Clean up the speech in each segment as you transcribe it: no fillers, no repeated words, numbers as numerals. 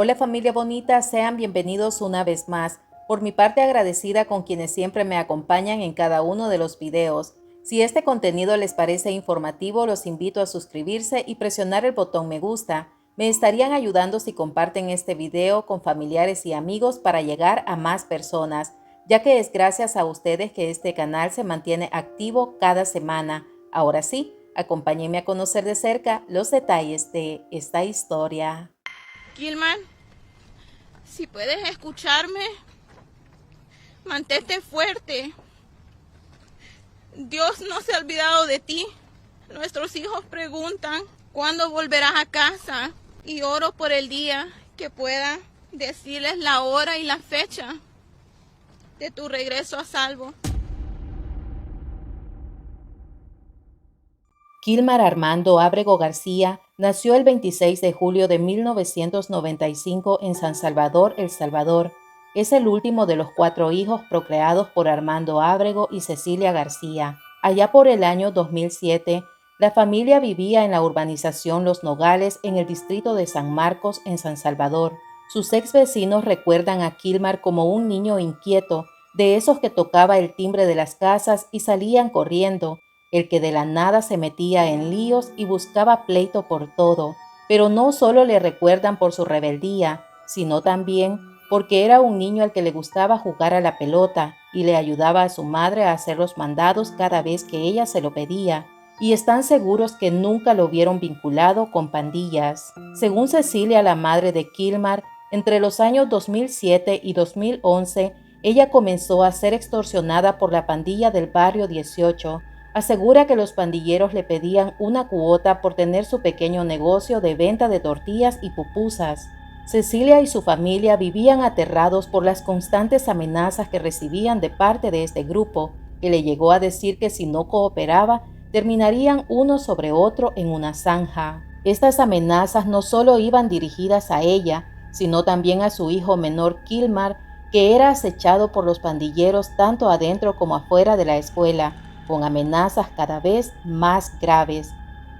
Hola familia bonita, sean bienvenidos una vez más. Por mi parte agradecida con quienes siempre me acompañan en cada uno de los videos. Si este contenido les parece informativo, los invito a suscribirse y presionar el botón me gusta. Me estarían ayudando si comparten este video con familiares y amigos para llegar a más personas, ya que es gracias a ustedes que este canal se mantiene activo cada semana. Ahora sí, acompáñenme a conocer de cerca los detalles de esta historia. Gilman, si puedes escucharme, mantente fuerte. Dios no se ha olvidado de ti. Nuestros hijos preguntan cuándo volverás a casa y oro por el día que pueda decirles la hora y la fecha de tu regreso a salvo. Kilmar Armando Ábrego García nació el 26 de julio de 1995 en San Salvador, El Salvador. Es el último de los 4 hijos procreados por Armando Ábrego y Cecilia García. Allá por el año 2007, la familia vivía en la urbanización Los Nogales en el distrito de San Marcos, en San Salvador. Sus ex vecinos recuerdan a Kilmar como un niño inquieto, de esos que tocaba el timbre de las casas y salían corriendo, el que de la nada se metía en líos y buscaba pleito por todo, pero no solo le recuerdan por su rebeldía, sino también porque era un niño al que le gustaba jugar a la pelota y le ayudaba a su madre a hacer los mandados cada vez que ella se lo pedía, y están seguros que nunca lo vieron vinculado con pandillas. Según Cecilia, la madre de Kilmar, entre los años 2007 y 2011, ella comenzó a ser extorsionada por la pandilla del barrio 18. Asegura que los pandilleros le pedían una cuota por tener su pequeño negocio de venta de tortillas y pupusas. Cecilia y su familia vivían aterrados por las constantes amenazas que recibían de parte de este grupo, que le llegó a decir que si no cooperaba, terminarían uno sobre otro en una zanja. Estas amenazas no solo iban dirigidas a ella, sino también a su hijo menor Kilmar, que era acechado por los pandilleros tanto adentro como afuera de la escuela, con amenazas cada vez más graves.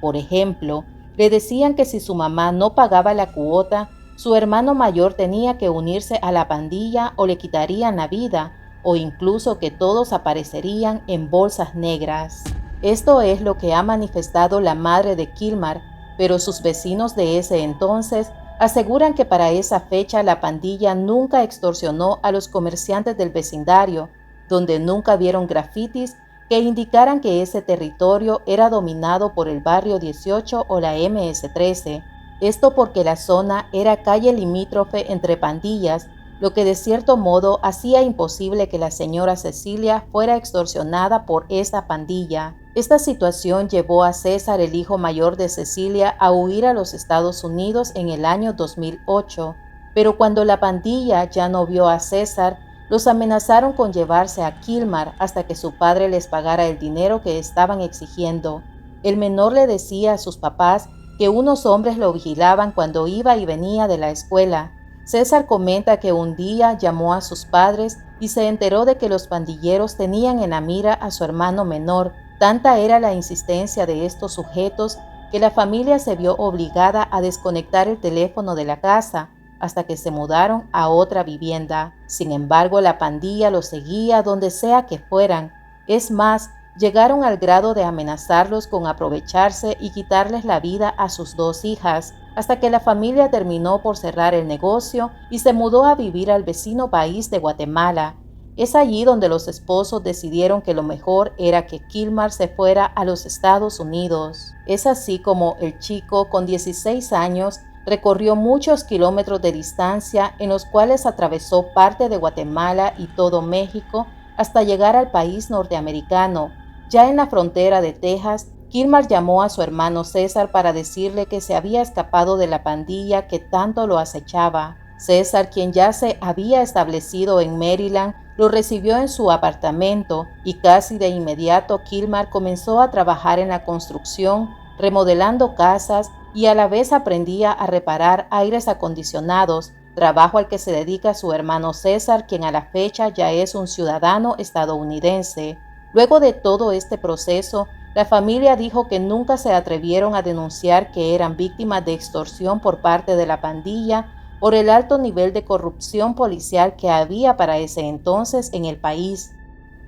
Por ejemplo, le decían que si su mamá no pagaba la cuota, su hermano mayor tenía que unirse a la pandilla o le quitarían la vida, o incluso que todos aparecerían en bolsas negras. Esto es lo que ha manifestado la madre de Kilmar, pero sus vecinos de ese entonces aseguran que para esa fecha la pandilla nunca extorsionó a los comerciantes del vecindario, donde nunca vieron grafitis que indicaran que ese territorio era dominado por el barrio 18 o la MS-13. Esto porque la zona era calle limítrofe entre pandillas, lo que de cierto modo hacía imposible que la señora Cecilia fuera extorsionada por esa pandilla. Esta situación llevó a César, el hijo mayor de Cecilia, a huir a los Estados Unidos en el año 2008. Pero cuando la pandilla ya no vio a César, los amenazaron con llevarse a Kilmar hasta que su padre les pagara el dinero que estaban exigiendo. El menor le decía a sus papás que unos hombres lo vigilaban cuando iba y venía de la escuela. César comenta que un día llamó a sus padres y se enteró de que los pandilleros tenían en la mira a su hermano menor. Tanta era la insistencia de estos sujetos que la familia se vio obligada a desconectar el teléfono de la casa hasta que se mudaron a otra vivienda. Sin embargo, la pandilla los seguía donde sea que fueran. Es más, llegaron al grado de amenazarlos con aprovecharse y quitarles la vida a sus 2 hijas, hasta que la familia terminó por cerrar el negocio y se mudó a vivir al vecino país de Guatemala. Es allí donde los esposos decidieron que lo mejor era que Kilmar se fuera a los Estados Unidos. Es así como el chico, con 16 años, recorrió muchos kilómetros de distancia en los cuales atravesó parte de Guatemala y todo México hasta llegar al país norteamericano. Ya en la frontera de Texas, Kilmar llamó a su hermano César para decirle que se había escapado de la pandilla que tanto lo acechaba. César, quien ya se había establecido en Maryland, lo recibió en su apartamento y casi de inmediato Kilmar comenzó a trabajar en la construcción, remodelando casas, y a la vez aprendía a reparar aires acondicionados, trabajo al que se dedica su hermano César, quien a la fecha ya es un ciudadano estadounidense. Luego de todo este proceso, la familia dijo que nunca se atrevieron a denunciar que eran víctimas de extorsión por parte de la pandilla, por el alto nivel de corrupción policial que había para ese entonces en el país.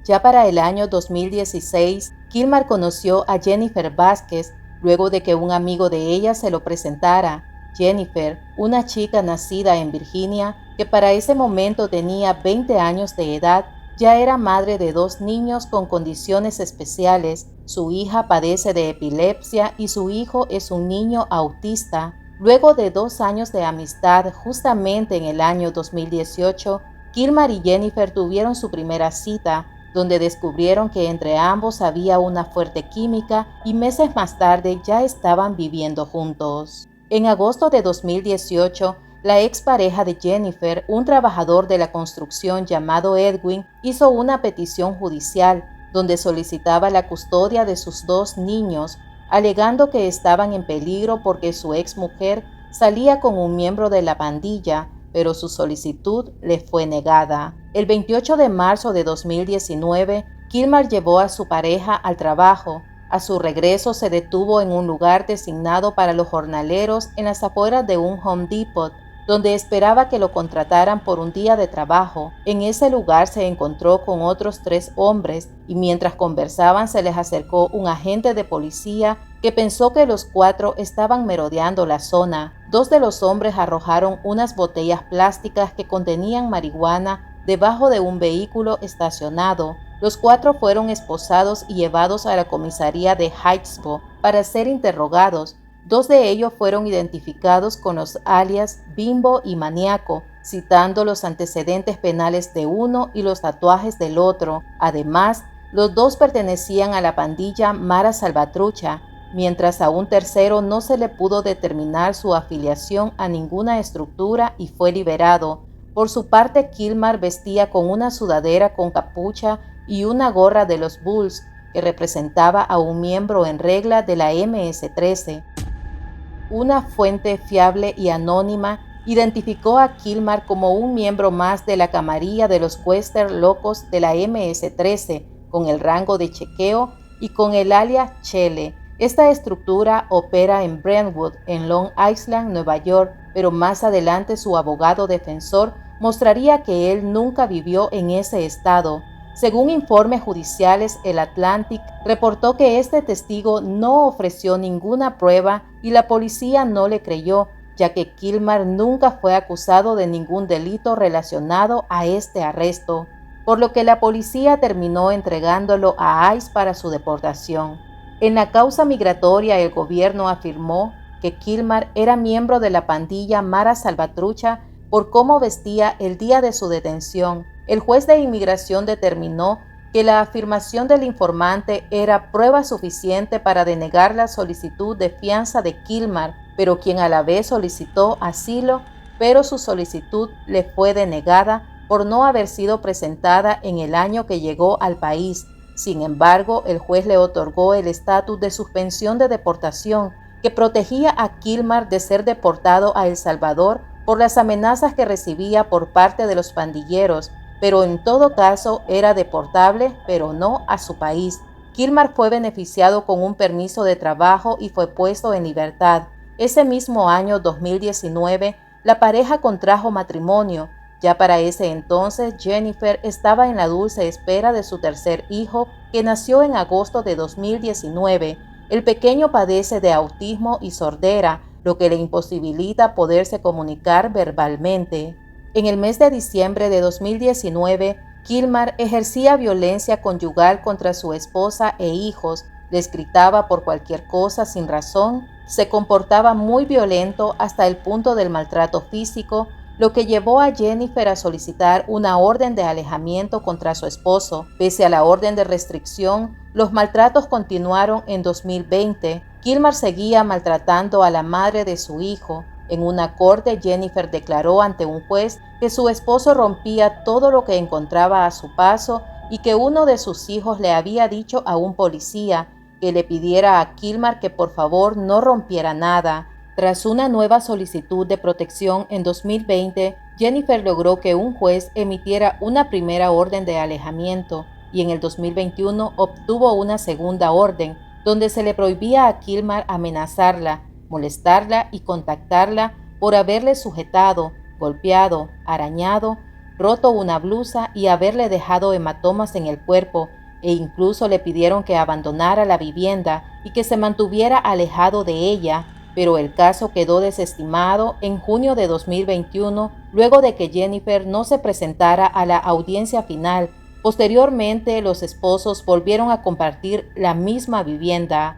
Ya para el año 2016, Kilmer conoció a Jennifer Vázquez luego de que un amigo de ella se lo presentara. Jennifer, una chica nacida en Virginia, que para ese momento tenía 20 años de edad, ya era madre de 2 niños con condiciones especiales. Su hija padece de epilepsia y su hijo es un niño autista. Luego de 2 años de amistad, justamente en el año 2018, Kilmer y Jennifer tuvieron su primera cita, donde descubrieron que entre ambos había una fuerte química y meses más tarde ya estaban viviendo juntos. En agosto de 2018, la expareja de Jennifer, un trabajador de la construcción llamado Edwin, hizo una petición judicial donde solicitaba la custodia de sus 2 niños, alegando que estaban en peligro porque su exmujer salía con un miembro de la pandilla, pero su solicitud le fue negada. El 28 de marzo de 2019, Kilmer llevó a su pareja al trabajo. A su regreso se detuvo en un lugar designado para los jornaleros en las afueras de un Home Depot, donde esperaba que lo contrataran por un día de trabajo. En ese lugar se encontró con otros 3 hombres y mientras conversaban se les acercó un agente de policía que pensó que los 4 estaban merodeando la zona. 2 de los hombres arrojaron unas botellas plásticas que contenían marihuana debajo de un vehículo estacionado. Los 4 fueron esposados y llevados a la comisaría de Hightsville para ser interrogados. 2 de ellos fueron identificados con los alias Bimbo y Maníaco, citando los antecedentes penales de uno y los tatuajes del otro. Además, los 2 pertenecían a la pandilla Mara Salvatrucha, mientras a un tercero no se le pudo determinar su afiliación a ninguna estructura y fue liberado. Por su parte, Kilmer vestía con una sudadera con capucha y una gorra de los Bulls, que representaba a un miembro en regla de la MS-13. Una fuente fiable y anónima identificó a Kilmer como un miembro más de la camarilla de los Western Locos de la MS-13, con el rango de chequeo y con el alias Chele. Esta estructura opera en Brentwood, en Long Island, Nueva York, pero más adelante su abogado defensor mostraría que él nunca vivió en ese estado. Según informes judiciales, el Atlantic reportó que este testigo no ofreció ninguna prueba y la policía no le creyó, ya que Kilmer nunca fue acusado de ningún delito relacionado a este arresto, por lo que la policía terminó entregándolo a ICE para su deportación. En la causa migratoria, el gobierno afirmó que Kilmer era miembro de la pandilla Mara Salvatrucha por cómo vestía el día de su detención. El juez de inmigración determinó que la afirmación del informante era prueba suficiente para denegar la solicitud de fianza de Kilmer, pero quien a la vez solicitó asilo, pero su solicitud le fue denegada por no haber sido presentada en el año que llegó al país. Sin embargo, el juez le otorgó el estatus de suspensión de deportación, que protegía a Kilmer de ser deportado a El Salvador por las amenazas que recibía por parte de los pandilleros, pero en todo caso era deportable, pero no a su país. Kilmer fue beneficiado con un permiso de trabajo y fue puesto en libertad. Ese mismo año 2019, la pareja contrajo matrimonio. Ya para ese entonces, Jennifer estaba en la dulce espera de su tercer hijo, que nació en agosto de 2019. El pequeño padece de autismo y sordera, lo que le imposibilita poderse comunicar verbalmente. En el mes de diciembre de 2019, Kilmer ejercía violencia conyugal contra su esposa e hijos, les gritaba por cualquier cosa sin razón, se comportaba muy violento hasta el punto del maltrato físico, lo que llevó a Jennifer a solicitar una orden de alejamiento contra su esposo. Pese a la orden de restricción, los maltratos continuaron en 2020. Kilmer seguía maltratando a la madre de su hijo. En una corte, Jennifer declaró ante un juez que su esposo rompía todo lo que encontraba a su paso y que uno de sus hijos le había dicho a un policía que le pidiera a Kilmer que por favor no rompiera nada. Tras una nueva solicitud de protección en 2020, Jennifer logró que un juez emitiera una primera orden de alejamiento y en el 2021 obtuvo una segunda orden, donde se le prohibía a Kilmer amenazarla, molestarla y contactarla por haberle sujetado, golpeado, arañado, roto una blusa y haberle dejado hematomas en el cuerpo, e incluso le pidieron que abandonara la vivienda y que se mantuviera alejado de ella, pero el caso quedó desestimado en junio de 2021, luego de que Jennifer no se presentara a la audiencia final. Posteriormente, los esposos volvieron a compartir la misma vivienda.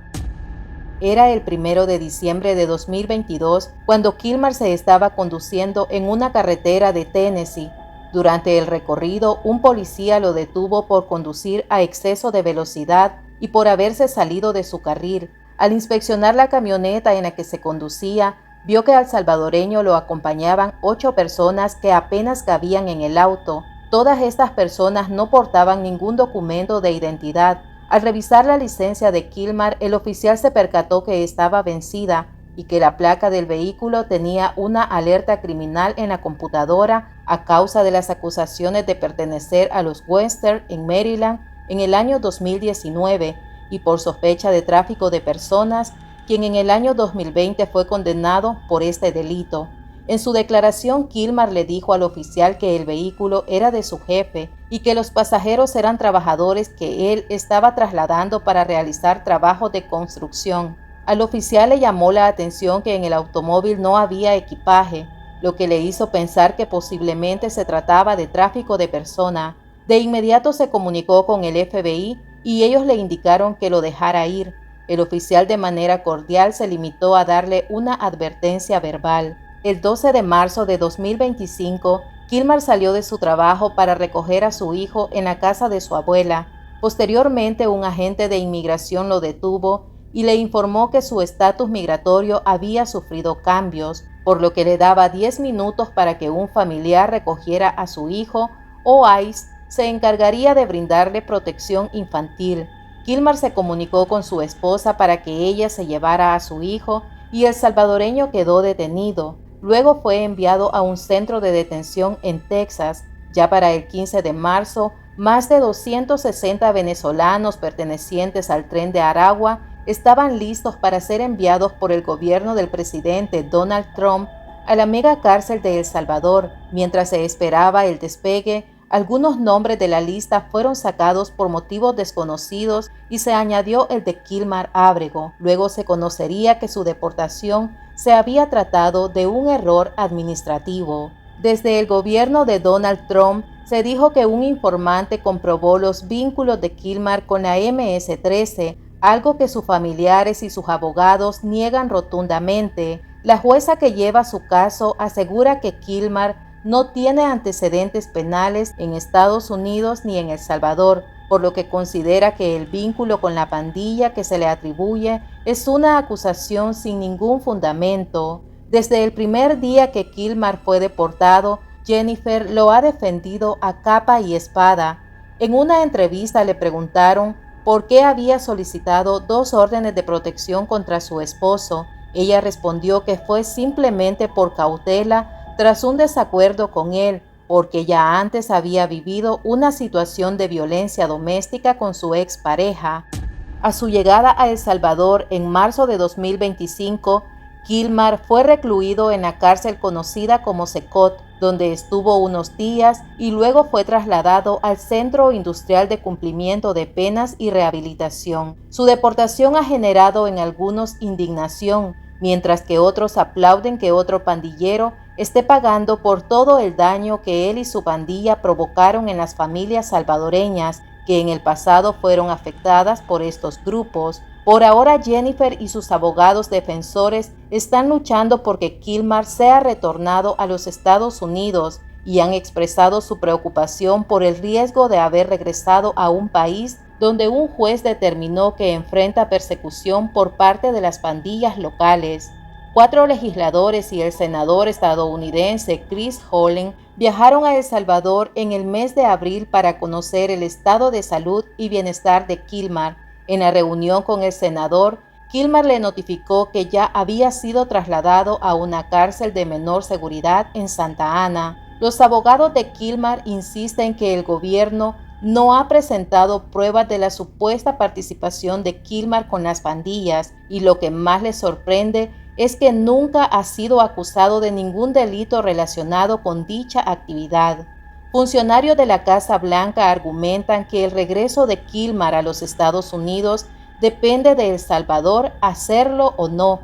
Era el 1 de diciembre de 2022 cuando Kilmer se estaba conduciendo en una carretera de Tennessee. Durante el recorrido, un policía lo detuvo por conducir a exceso de velocidad y por haberse salido de su carril. Al inspeccionar la camioneta en la que se conducía, vio que al salvadoreño lo acompañaban 8 personas que apenas cabían en el auto. Todas estas personas no portaban ningún documento de identidad. Al revisar la licencia de Kilmer, el oficial se percató que estaba vencida y que la placa del vehículo tenía una alerta criminal en la computadora a causa de las acusaciones de pertenecer a los Western en Maryland en el año 2019 y por sospecha de tráfico de personas, quien en el año 2020 fue condenado por este delito. En su declaración, Kilmer le dijo al oficial que el vehículo era de su jefe y que los pasajeros eran trabajadores que él estaba trasladando para realizar trabajos de construcción. Al oficial le llamó la atención que en el automóvil no había equipaje, lo que le hizo pensar que posiblemente se trataba de tráfico de personas. De inmediato se comunicó con el FBI y ellos le indicaron que lo dejara ir. El oficial de manera cordial se limitó a darle una advertencia verbal. El 12 de marzo de 2025, Kilmer salió de su trabajo para recoger a su hijo en la casa de su abuela. Posteriormente, un agente de inmigración lo detuvo y le informó que su estatus migratorio había sufrido cambios, por lo que le daba 10 minutos para que un familiar recogiera a su hijo o ICE se encargaría de brindarle protección infantil. Kilmer se comunicó con su esposa para que ella se llevara a su hijo y el salvadoreño quedó detenido. Luego fue enviado a un centro de detención en Texas. Ya para el 15 de marzo, más de 260 venezolanos pertenecientes al Tren de Aragua estaban listos para ser enviados por el gobierno del presidente Donald Trump a la mega cárcel de El Salvador. Mientras se esperaba el despegue, algunos nombres de la lista fueron sacados por motivos desconocidos y se añadió el de Kilmer Ábrego. Luego se conocería que su deportación se había tratado de un error administrativo. Desde el gobierno de Donald Trump se dijo que un informante comprobó los vínculos de Kilmer con la MS-13, algo que sus familiares y sus abogados niegan rotundamente. La jueza que lleva su caso asegura que Kilmer no tiene antecedentes penales en Estados Unidos ni en El Salvador, por lo que considera que el vínculo con la pandilla que se le atribuye es una acusación sin ningún fundamento. Desde el primer día que Kilmer fue deportado, Jennifer lo ha defendido a capa y espada. En una entrevista le preguntaron por qué había solicitado 2 órdenes de protección contra su esposo. Ella respondió que fue simplemente por cautela tras un desacuerdo con él, porque ya antes había vivido una situación de violencia doméstica con su expareja. A su llegada a El Salvador en marzo de 2025, Kilmer fue recluido en la cárcel conocida como Secot, donde estuvo unos días y luego fue trasladado al Centro Industrial de Cumplimiento de Penas y Rehabilitación. Su deportación ha generado en algunos indignación, mientras que otros aplauden que otro pandillero esté pagando por todo el daño que él y su pandilla provocaron en las familias salvadoreñas que en el pasado fueron afectadas por estos grupos. Por ahora, Jennifer y sus abogados defensores están luchando porque Kilmer sea retornado a los Estados Unidos y han expresado su preocupación por el riesgo de haber regresado a un país donde un juez determinó que enfrenta persecución por parte de las pandillas locales. 4 legisladores y el senador estadounidense Chris Hollen viajaron a El Salvador en el mes de abril para conocer el estado de salud y bienestar de Kilmer. En la reunión con el senador, Kilmer le notificó que ya había sido trasladado a una cárcel de menor seguridad en Santa Ana. Los abogados de Kilmer insisten que el gobierno no ha presentado pruebas de la supuesta participación de Kilmer con las pandillas y lo que más les sorprende es que nunca ha sido acusado de ningún delito relacionado con dicha actividad. Funcionarios de la Casa Blanca argumentan que el regreso de Kilmer a los Estados Unidos depende de El Salvador hacerlo o no.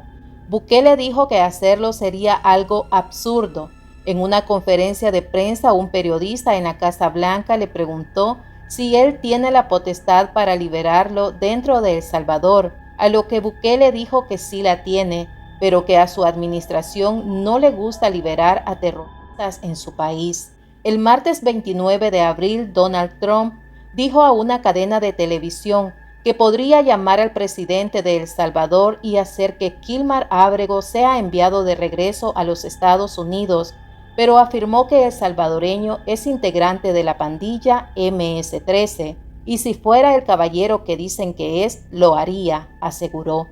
Bukele dijo que hacerlo sería algo absurdo. En una conferencia de prensa, un periodista en la Casa Blanca le preguntó si él tiene la potestad para liberarlo dentro de El Salvador, a lo que Bukele dijo que sí la tiene, pero que a su administración no le gusta liberar a terroristas en su país. El martes 29 de abril, Donald Trump dijo a una cadena de televisión que podría llamar al presidente de El Salvador y hacer que Kilmer Ábrego sea enviado de regreso a los Estados Unidos, pero afirmó que el salvadoreño es integrante de la pandilla MS-13 y si fuera el caballero que dicen que es, lo haría, aseguró.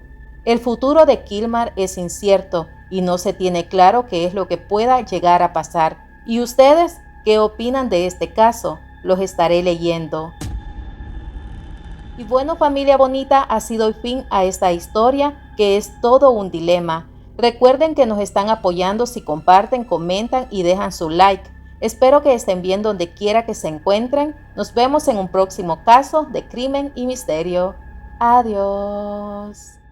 El futuro de Kilmer es incierto y no se tiene claro qué es lo que pueda llegar a pasar. ¿Y ustedes qué opinan de este caso? Los estaré leyendo. Y bueno, familia bonita, ha sido el fin a esta historia, que es todo un dilema. Recuerden que nos están apoyando si comparten, comentan y dejan su like. Espero que estén bien donde quiera que se encuentren. Nos vemos en un próximo caso de Crimen y Misterio. Adiós.